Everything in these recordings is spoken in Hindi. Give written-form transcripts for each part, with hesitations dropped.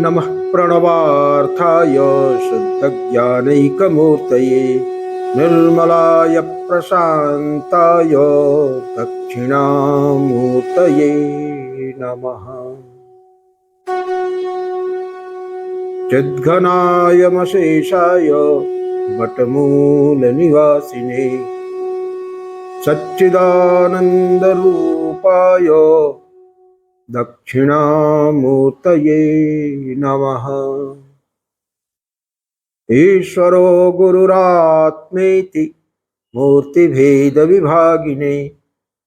नमः प्रणवार्थाय शुद्धज्ञानैकमूर्तये निर्मलाय प्रशान्ताय दक्षिणामूर्तये नमः। चिद्घनायमशेषाय वटमूलनिवासिने सच्चिदानन्दरूपाय दक्षिणामूर्तये नमः। ईश्वरो गुरुरात्मेति मूर्तिभेदविभागिने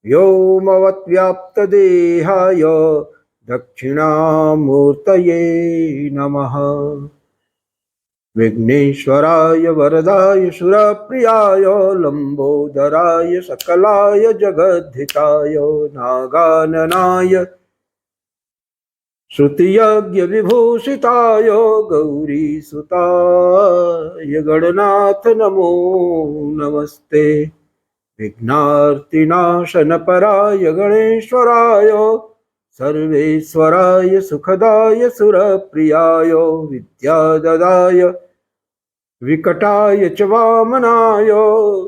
व्योमवद्व्याप्तदेहाय दक्षिणामूर्तये नमः। विघ्नेश्वराय वरदाय सुरप्रियाय लंबोदराय सकलाय जगद्धिताय नागाननाय श्रुतियज्ञ विभूषिताय गौरीसुताय गणनाथ नमो नमस्ते। विघ्नार्तिनाशनपराय गणेश्वराय सर्वेश्वराय सुखदाय सुरप्रियाय विद्याददाय विकटाय च वामनाय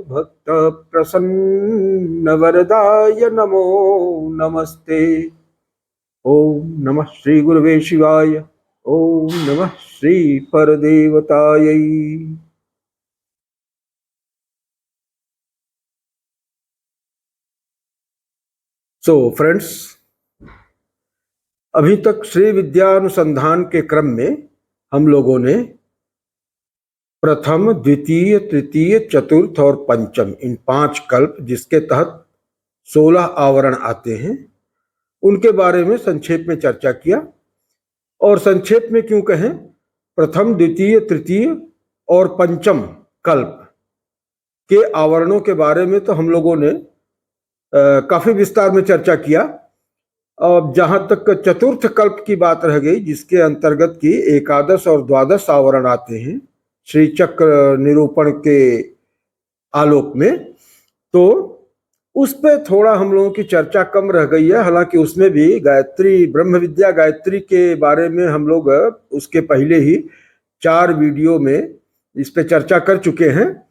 भक्तप्रसन्नवरदाय नमो नमस्ते। ओम नमः श्री गुरुवे शिवाय। ओम नमः श्री परदेवतायै। सो फ्रेंड्स, अभी तक श्री विद्यानुसंधान के क्रम में हम लोगों ने प्रथम, द्वितीय, तृतीय, चतुर्थ और पंचम, इन 5 कल्प जिसके तहत 16 आवरण आते हैं, उनके बारे में संक्षेप में चर्चा किया। और संक्षेप में क्यों कहें, प्रथम, द्वितीय, तृतीय और पंचम कल्प के आवरणों के बारे में तो हम लोगों ने काफी विस्तार में चर्चा किया। अब जहां तक चतुर्थ कल्प की बात रह गई, जिसके अंतर्गत की एकादश और द्वादश आवरण आते हैं श्री चक्र निरूपण के आलोक में, तो उस पे थोड़ा हम लोगों की चर्चा कम रह गई है। हालांकि उसमें भी गायत्री, ब्रह्म विद्या गायत्री के बारे में हम लोग उसके पहले ही 4 वीडियो में इस पे चर्चा कर चुके हैं,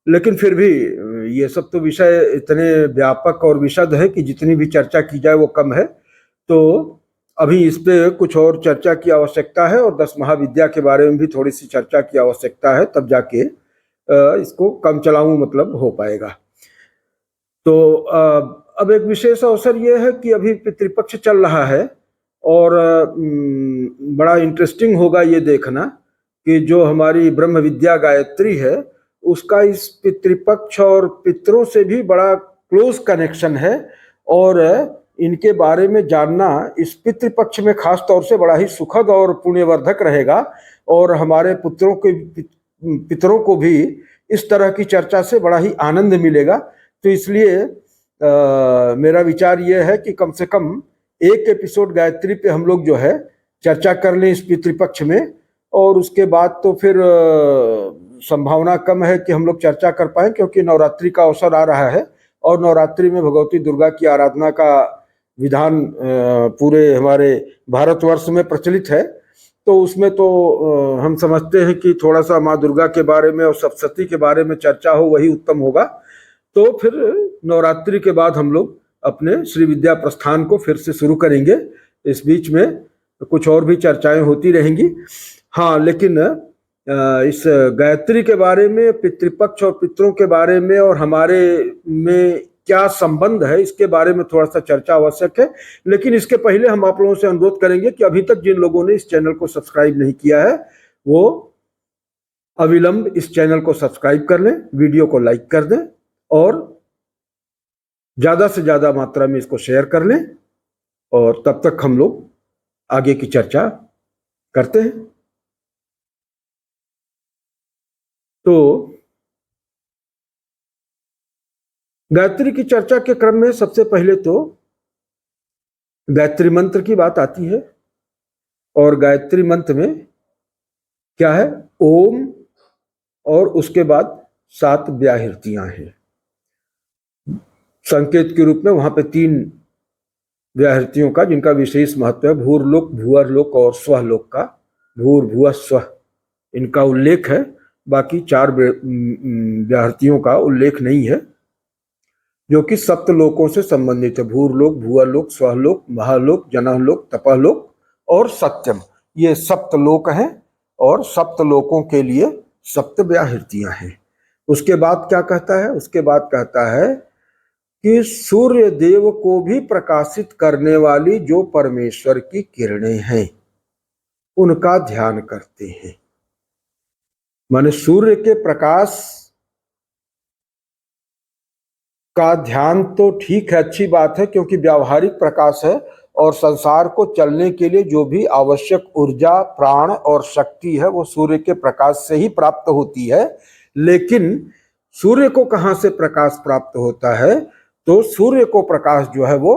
लेकिन फिर भी ये सब तो विषय इतने व्यापक और विशद है कि जितनी भी चर्चा की जाए वो कम है। तो अभी इस पे कुछ और चर्चा की आवश्यकता है और 10 महाविद्या के बारे में भी थोड़ी सी चर्चा की आवश्यकता है, तब जाके इसको कम चलाऊं मतलब हो पाएगा। तो अब एक विशेष अवसर ये है कि अभी पितृपक्ष चल रहा है और बड़ा इंटरेस्टिंग होगा ये देखना कि जो हमारी ब्रह्म विद्या गायत्री है उसका इस पितृपक्ष और पितरों से भी बड़ा क्लोज कनेक्शन है। और इनके बारे में जानना इस पितृपक्ष में खास तौर से बड़ा ही सुखद और पुण्यवर्धक रहेगा। और हमारे पितरों को भी इस तरह की चर्चा से बड़ा ही आनंद मिलेगा। तो इसलिए मेरा विचार यह है कि कम से कम एक एपिसोड गायत्री पे हम लोग जो है चर्चा कर लें इस पितृपक्ष में, और उसके बाद तो फिर संभावना कम है कि हम लोग चर्चा कर पाए, क्योंकि नवरात्रि का अवसर आ रहा है और नवरात्रि में भगवती दुर्गा की आराधना का विधान पूरे हमारे भारतवर्ष में प्रचलित है। तो उसमें तो हम समझते हैं कि थोड़ा सा माँ दुर्गा के बारे में और सप्तशती के बारे में चर्चा हो, वही उत्तम होगा। तो फिर नवरात्रि के बाद हम लोग अपने श्री विद्या प्रस्थान को फिर से शुरू करेंगे। इस बीच में कुछ और भी चर्चाएं होती रहेंगी। हाँ, लेकिन इस गायत्री के बारे में, पितृपक्ष और पितरों के बारे में और हमारे में क्या संबंध है, इसके बारे में थोड़ा सा चर्चा आवश्यक है। लेकिन इसके पहले हम आप लोगों से अनुरोध करेंगे कि अभी तक जिन लोगों ने इस चैनल को सब्सक्राइब नहीं किया है वो अविलंब इस चैनल को सब्सक्राइब कर लें, वीडियो को लाइक कर दें और ज्यादा से ज्यादा मात्रा में इसको शेयर कर लें। और तब तक हम लोग आगे की चर्चा करते हैं। तो गायत्री की चर्चा के क्रम में सबसे पहले तो गायत्री मंत्र की बात आती है। और गायत्री मंत्र में क्या है, ओम और उसके बाद 7 व्याहृतियां हैं। संकेत के रूप में वहां पे 3 व्याहृतियों का, जिनका विशेष महत्व है, भूर्लोक, भूअरलोक और स्वहलोक का। भूर्भुवः स्वः इनका उल्लेख है, बाकी 4 व्याहृतियों का उल्लेख नहीं है, जो कि सप्तलोकों से संबंधित है। भूर्लोक, भुवलोक, स्वलोक, महालोक, जनलोक, तपलोक और सत्यम, ये सप्तलोक हैं और सप्तलोकों के लिए सप्त व्याहृतियां हैं। उसके बाद क्या कहता है? उसके बाद कहता है कि सूर्य देव को भी प्रकाशित करने वाली जो परमेश्वर की किरणें हैं उनका ध्यान करते हैं। माने सूर्य के प्रकाश का ध्यान तो ठीक है, अच्छी बात है, क्योंकि व्यावहारिक प्रकाश है और संसार को चलने के लिए जो भी आवश्यक ऊर्जा, प्राण और शक्ति है वो सूर्य के प्रकाश से ही प्राप्त होती है। लेकिन सूर्य को कहाँ से प्रकाश प्राप्त होता है? तो सूर्य को प्रकाश जो है वो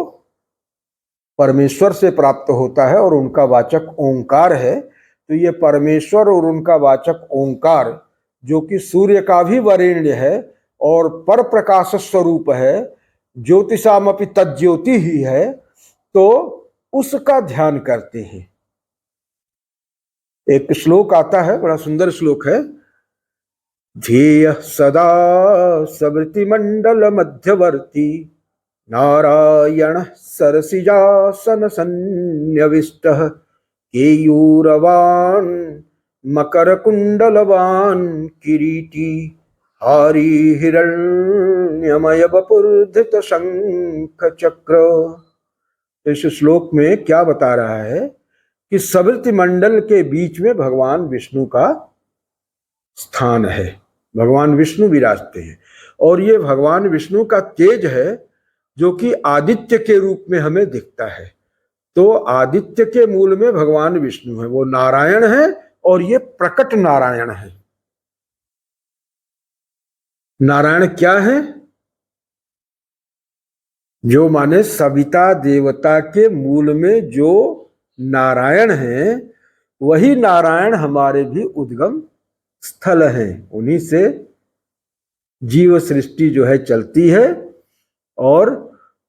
परमेश्वर से प्राप्त होता है और उनका वाचक ओंकार है। तो ये परमेश्वर और उनका वाचक ओंकार, जो कि सूर्य का भी वरेण्य है और पर प्रकाश स्वरूप है, ज्योतिषामपि तज्ज्योति ही है, तो उसका ध्यान करते हैं। एक श्लोक आता है, बड़ा सुंदर श्लोक है। ध्येय सदा सवृतिमंडल मध्यवर्ती नारायण सरसिजासन सन्न्यविष्टः केयूरवान् मकर कुंडलवान् किरीटी हारी हिरण्यमय वपुर्धृत शंख चक्र। इस श्लोक में क्या बता रहा है कि सवृति मंडल के बीच में भगवान विष्णु का स्थान है, भगवान विष्णु विराजते हैं और ये भगवान विष्णु का तेज है जो कि आदित्य के रूप में हमें दिखता है। तो आदित्य के मूल में भगवान विष्णु है, वो नारायण है और ये प्रकट नारायण है। नारायण क्या है? जो माने सविता देवता के मूल में जो नारायण है वही नारायण हमारे भी उद्गम स्थल है। उन्हीं से जीव सृष्टि जो है चलती है और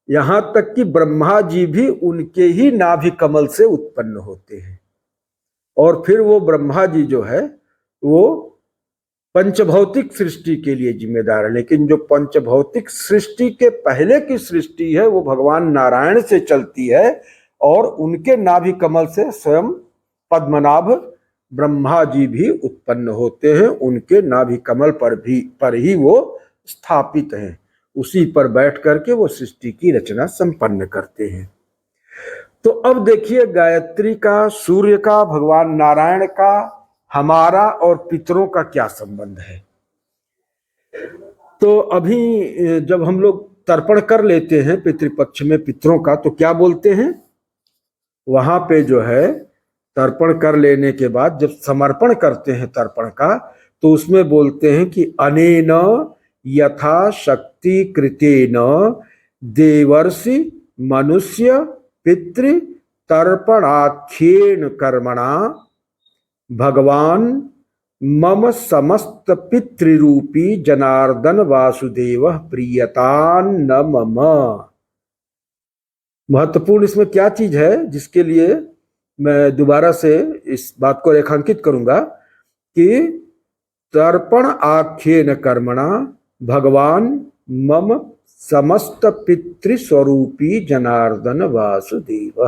यहां तक कि ब्रह्मा जी भी उनके ही नाभि कमल से उत्पन्न होते हैं। और फिर वो ब्रह्मा जी जो है वो पंचभौतिक सृष्टि के लिए जिम्मेदार है, लेकिन जो पंचभौतिक सृष्टि के पहले की सृष्टि है वो भगवान नारायण से चलती है और उनके नाभि कमल से स्वयं पद्मनाभ ब्रह्मा जी भी उत्पन्न होते हैं। उनके नाभि कमल पर ही वो स्थापित हैं, उसी पर बैठ करके वो सृष्टि की रचना संपन्न करते हैं। तो अब देखिए गायत्री का, सूर्य का, भगवान नारायण का, हमारा और पितरों का क्या संबंध है। तो अभी जब हम लोग तर्पण कर लेते हैं पितृपक्ष में पितरों का, तो क्या बोलते हैं? वहां पे जो है तर्पण कर लेने के बाद जब समर्पण करते हैं तर्पण का, तो उसमें बोलते हैं कि अनेन यथा शक्ति कृतेन देवर्षि मनुष्य पितृ तर्पणाख्येन कर्मणा भगवान मम समस्त पितृरूपी जनार्दन वासुदेव प्रियतान्न मम। महत्वपूर्ण इसमें क्या चीज है जिसके लिए मैं दोबारा से इस बात को रेखांकित करूंगा कि तर्पण आख्येन कर्मणा भगवान मम समस्त पितृस्वरूपी जनार्दन वासुदेव।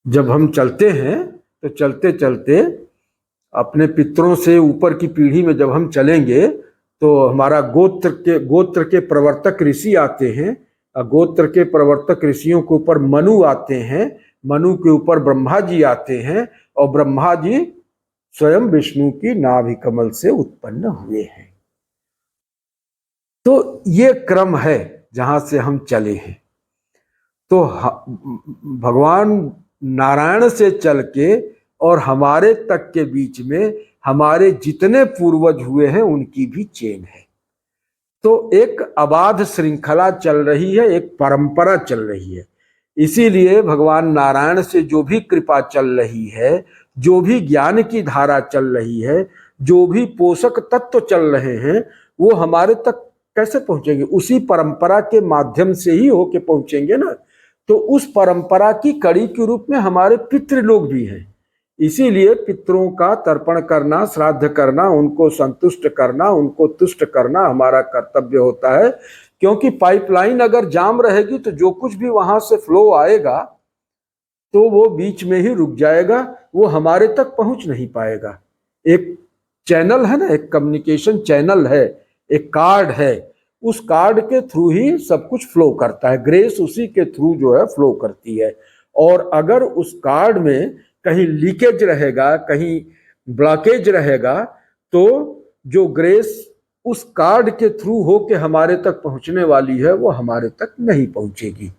जब हम चलते हैं तो चलते चलते अपने पितरों से ऊपर की पीढ़ी में जब हम चलेंगे तो हमारा गोत्र के प्रवर्तक ऋषि आते हैं। गोत्र के प्रवर्तक ऋषियों के ऊपर मनु आते हैं, मनु के ऊपर ब्रह्मा जी आते हैं और ब्रह्मा जी स्वयं विष्णु की नाभि कमल से उत्पन्न हुए हैं। तो ये क्रम है जहां से हम चले हैं। तो भगवान नारायण से चल के और हमारे तक के बीच में हमारे जितने पूर्वज हुए हैं उनकी भी चेन है। तो एक अबाध श्रृंखला चल रही है, एक परंपरा चल रही है। इसीलिए भगवान नारायण से जो भी कृपा चल रही है, जो भी ज्ञान की धारा चल रही है, जो भी पोषक तत्व चल रहे हैं, वो हमारे तक कैसे पहुंचेंगे? उसी परंपरा के माध्यम से ही होके पहुंचेंगे ना। तो उस परंपरा की कड़ी के रूप में हमारे पितृलोक भी हैं। इसीलिए पितरों का तर्पण करना, श्राद्ध करना, उनको संतुष्ट करना, उनको तुष्ट करना हमारा कर्तव्य होता है। क्योंकि पाइपलाइन अगर जाम रहेगी तो जो कुछ भी वहां से फ्लो आएगा तो वो बीच में ही रुक जाएगा, वो हमारे तक पहुंच नहीं पाएगा। एक चैनल है ना, एक कम्युनिकेशन चैनल है, एक कार्ड है, उस कार्ड के थ्रू ही सब कुछ फ्लो करता है। ग्रेस उसी के थ्रू जो है फ्लो करती है। और अगर उस कार्ड में कहीं लीकेज रहेगा, कहीं ब्लॉकेज रहेगा, तो जो ग्रेस उस कार्ड के थ्रू होके हमारे तक पहुंचने वाली है वो हमारे तक नहीं पहुंचेगी।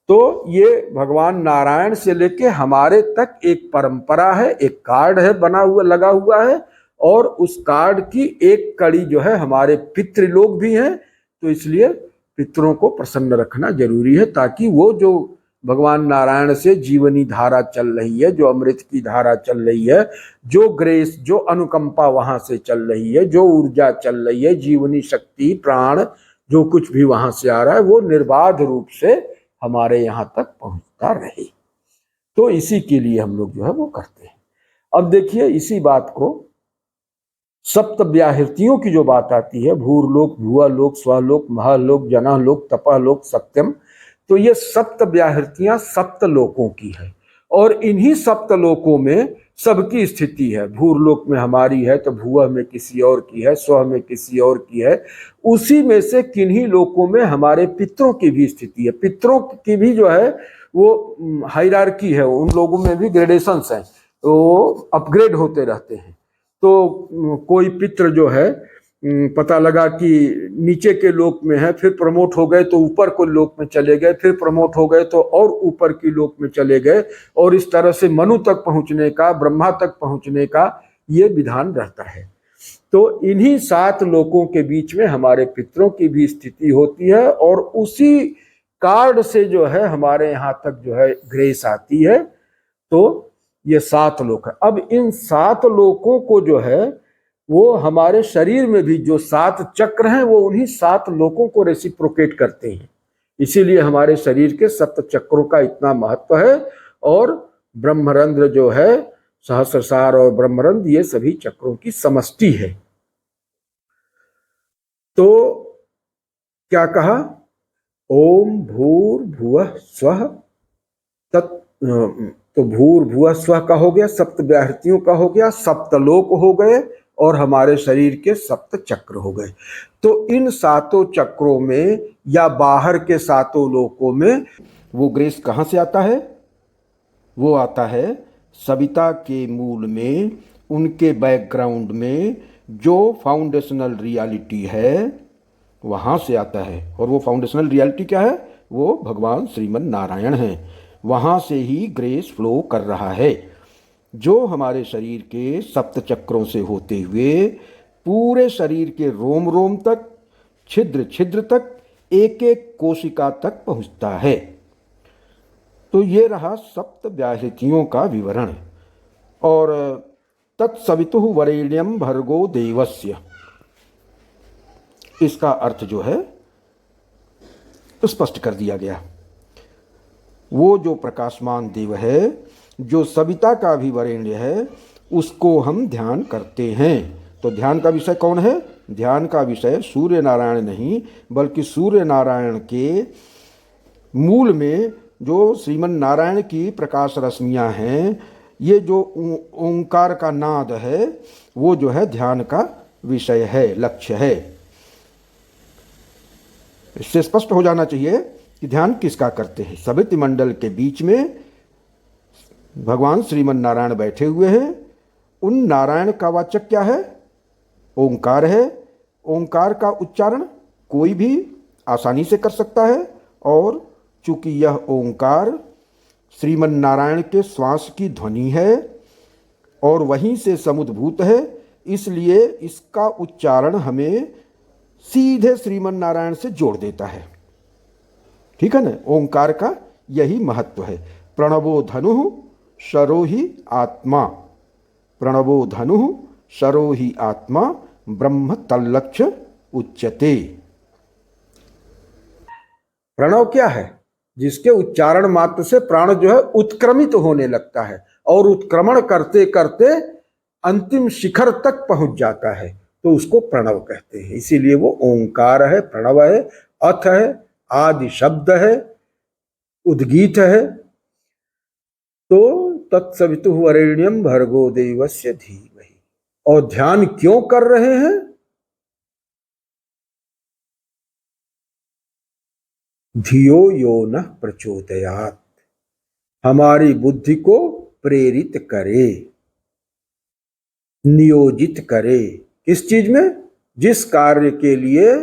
तो ये भगवान नारायण से लेके हमारे तक एक परंपरा है, एक कार्ड है बना हुआ, लगा हुआ है, और उस कार्ड की एक कड़ी जो है हमारे पितृलोक भी हैं। तो इसलिए पितरों को प्रसन्न रखना जरूरी है, ताकि वो जो भगवान नारायण से जीवनी धारा चल रही है, जो अमृत की धारा चल रही है, जो ग्रेस, जो अनुकंपा वहां से चल रही है, जो ऊर्जा चल रही है, जीवनी शक्ति, प्राण, जो कुछ भी वहां से आ रहा है, वो निर्बाध रूप से हमारे यहाँ तक पहुंचता रहे। तो इसी के लिए हम लोग जो है वो करते हैं। अब देखिए, इसी बात को सप्त व्याहृतियों की जो बात आती है, भूरलोक, भुवलोक, स्वलोक, महलोक, जनलोक, तपलोक, सत्यम, तो ये सप्त व्याहृतियां सप्त लोकों की है। और इन्हीं सप्त लोकों में सबकी स्थिति है। भूरलोक में हमारी है तो भुव में किसी और की है, स्व में किसी और की है। उसी में से किन्हीं लोकों में हमारे पितरों की भी स्थिति है। पितरों की भी जो है वो हायरार्की है, उन लोगों में भी ग्रेडेशंस हैं, तो अपग्रेड होते रहते हैं। तो कोई पितृ जो है पता लगा कि नीचे के लोक में है, फिर प्रमोट हो गए तो ऊपर को लोक में चले गए, फिर प्रमोट हो गए तो और ऊपर की लोक में चले गए, और इस तरह से मनु तक पहुंचने का, ब्रह्मा तक पहुंचने का ये विधान रहता है। तो इन्हीं 7 लोकों के बीच में हमारे पितरों की भी स्थिति होती है, और उसी कार्ड से जो है हमारे यहाँ तक जो है ग्रेस आती है। तो ये 7 लोक है। अब इन 7 लोकों को जो है वो हमारे शरीर में भी जो 7 चक्र हैं वो उन्हीं 7 लोकों को रेसिप्रोकेट करते हैं। इसीलिए हमारे शरीर के 7 चक्रों का इतना महत्व है। और ब्रह्मरंध्र जो है, सहस्रसार और ब्रह्मरंध्र, ये सभी चक्रों की समष्टि है। तो क्या कहा? ओम भूर्भुवः स्वः तत्, तो भूर्भुवः स्वः का हो गया, सप्त व्याहृतियों का हो गया, सप्तलोक हो गए, और हमारे शरीर के 7 चक्र हो गए। तो इन 7 चक्रों में या बाहर के 7 लोकों में वो ग्रेस कहाँ से आता है? वो आता है सविता के मूल में, उनके बैकग्राउंड में जो फाउंडेशनल रियलिटी है वहाँ से आता है। और वो फाउंडेशनल रियलिटी क्या है? वो भगवान श्रीमन नारायण हैं। वहाँ से ही ग्रेस फ्लो कर रहा है, जो हमारे शरीर के 7 चक्रों से होते हुए पूरे शरीर के रोम रोम तक, छिद्र छिद्र तक, एक एक कोशिका तक पहुँचता है। तो ये रहा सप्त व्याहृतियों का विवरण। और तत्सवितुः वरेण्यं भर्गो देवस्य, इसका अर्थ जो है तो स्पष्ट कर दिया गया। वो जो प्रकाशमान देव है, जो सविता का भी वरेण्य है, उसको हम ध्यान करते हैं। तो ध्यान का विषय कौन है? ध्यान का विषय सूर्य नारायण नहीं, बल्कि सूर्य नारायण के मूल में जो श्रीमन नारायण की प्रकाश रश्मियाँ हैं, ये जो ओंकार का नाद है, वो जो है ध्यान का विषय है, लक्ष्य है। इससे स्पष्ट हो जाना चाहिए कि ध्यान किसका करते हैं। सवित्र मंडल के बीच में भगवान श्रीमन नारायण बैठे हुए हैं। उन नारायण का वाचक क्या है? ओंकार है। ओंकार का उच्चारण कोई भी आसानी से कर सकता है, और चूंकि यह ओंकार श्रीमन नारायण के श्वास की ध्वनि है और वहीं से समुद्भूत है, इसलिए इसका उच्चारण हमें सीधे श्रीमन नारायण से जोड़ देता है। ठीक है ना? ओंकार का यही महत्व है। प्रणवो धनुः शरो ही आत्मा, प्रणवो धनुः शरो ही आत्मा, ब्रह्म तल्लक्ष्य उच्यते। प्रणव क्या है? जिसके उच्चारण मात्र से प्राण जो है उत्क्रमित होने लगता है और उत्क्रमण करते करते अंतिम शिखर तक पहुंच जाता है, तो उसको प्रणव कहते हैं। इसीलिए वो ओंकार है, प्रणव है, अथ है, आदि शब्द है, उद्गीत है। तो तत्सवितुर्वरेण्यं भर्गो देवस्य धीमहि। और ध्यान क्यों कर रहे हैं? धियो यो न प्रचोदयात्, हमारी बुद्धि को प्रेरित करे, नियोजित करे। किस चीज में? जिस कार्य के लिए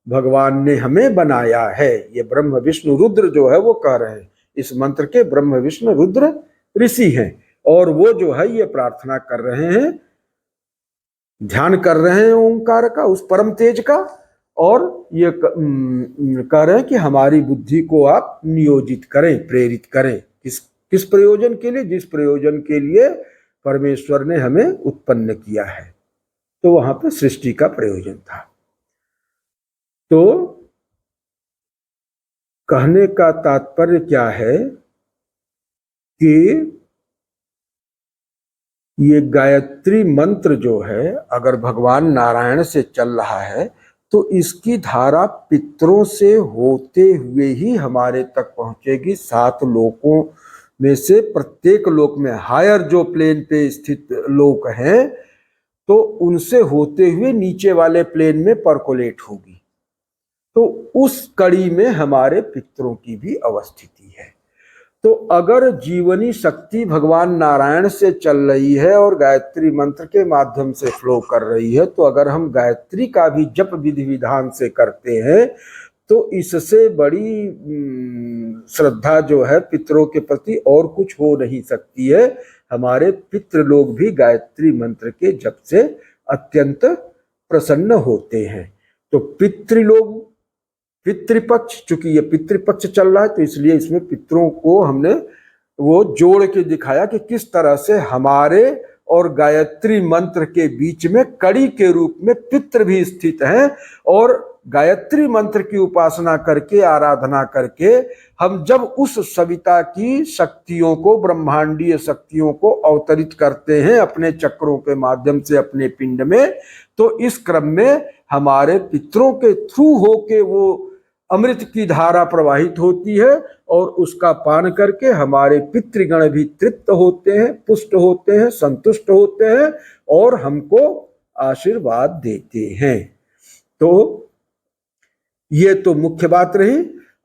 भगवान ने हमें बनाया है। ये ब्रह्म विष्णु रुद्र जो है वो कह रहे हैं। इस मंत्र के ब्रह्म विष्णु रुद्र ऋषि हैं और वो जो है ये प्रार्थना कर रहे हैं, ध्यान कर रहे हैं ओंकार का, उस परम तेज का, और ये कह रहे हैं कि हमारी बुद्धि को आप नियोजित करें, प्रेरित करें। किस प्रयोजन के लिए? जिस प्रयोजन के लिए परमेश्वर ने हमें उत्पन्न किया है। तो वहां पे सृष्टि का प्रयोजन था। तो कहने का तात्पर्य क्या है कि ये गायत्री मंत्र जो है अगर भगवान नारायण से चल रहा है तो इसकी धारा पितरों से होते हुए ही हमारे तक पहुंचेगी। 7 लोकों में से प्रत्येक लोक में, हायर जो प्लेन पे स्थित लोक हैं, तो उनसे होते हुए नीचे वाले प्लेन में परकोलेट होगी। तो उस कड़ी में हमारे पितरों की भी अवस्थिति है। तो अगर जीवनी शक्ति भगवान नारायण से चल रही है और गायत्री मंत्र के माध्यम से फ्लो कर रही है, तो अगर हम गायत्री का भी जप विधि विधान से करते हैं तो इससे बड़ी श्रद्धा जो है पितरों के प्रति और कुछ हो नहीं सकती है। हमारे पितृ लोग भी गायत्री मंत्र के जप से अत्यंत प्रसन्न होते हैं। तो पितृलोग, पितृपक्ष, चूंकि ये पितृपक्ष चल रहा है तो इसलिए इसमें पितरों को हमने वो जोड़ के दिखाया कि किस तरह से हमारे और गायत्री मंत्र के बीच में कड़ी के रूप में पितृ भी स्थित हैं। और गायत्री मंत्र की उपासना करके, आराधना करके हम जब उस सविता की शक्तियों को, ब्रह्मांडीय शक्तियों को अवतरित करते हैं अपने चक्रों के माध्यम से अपने पिंड में, तो इस क्रम में हमारे पितरों के थ्रू होके वो अमृत की धारा प्रवाहित होती है और उसका पान करके हमारे पितृगण भी तृप्त होते हैं, पुष्ट होते हैं, संतुष्ट होते हैं और हमको आशीर्वाद देते हैं। तो ये तो मुख्य बात रही।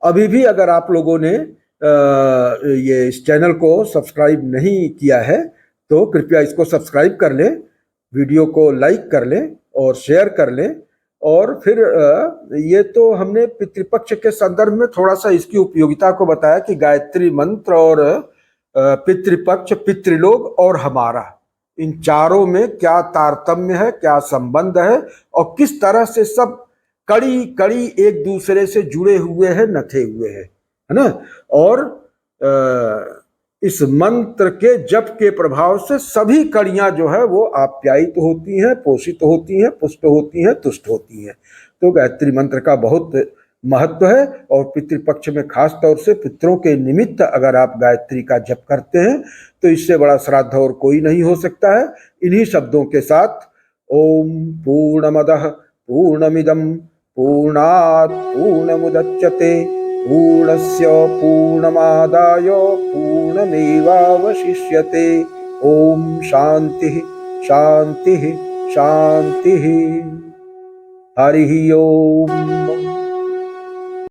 अभी भी अगर आप लोगों ने ये इस चैनल को सब्सक्राइब नहीं किया है तो कृपया इसको सब्सक्राइब कर लें, वीडियो को लाइक कर लें और शेयर कर लें। और फिर ये तो हमने पितृपक्ष के संदर्भ में थोड़ा सा इसकी उपयोगिता को बताया कि गायत्री मंत्र और पितृपक्ष, पितृलोक और हमारा, इन चारों में क्या तारतम्य है, क्या संबंध है और किस तरह से सब कड़ी कड़ी एक दूसरे से जुड़े हुए हैं, नथे हुए हैं, है ना। और इस मंत्र के जप के प्रभाव से सभी कड़ियां जो है वो आप्यायित होती हैं, पोषित होती हैं, पुष्ट होती हैं, तुष्ट होती हैं। तो गायत्री मंत्र का बहुत महत्व है और पितृपक्ष में खास तौर से पितरों के निमित्त अगर आप गायत्री का जप करते हैं तो इससे बड़ा श्राद्ध और कोई नहीं हो सकता है। इन्हीं शब्दों के साथ ओम पूर्णमदः पूर्णमिदं पूर्णात् पूर्णमुदच्यते पूर्णस्य पूर्णमादाय पूर्णमेवावशिष्यते। ओम शांति शांति शांति। हरि ओम।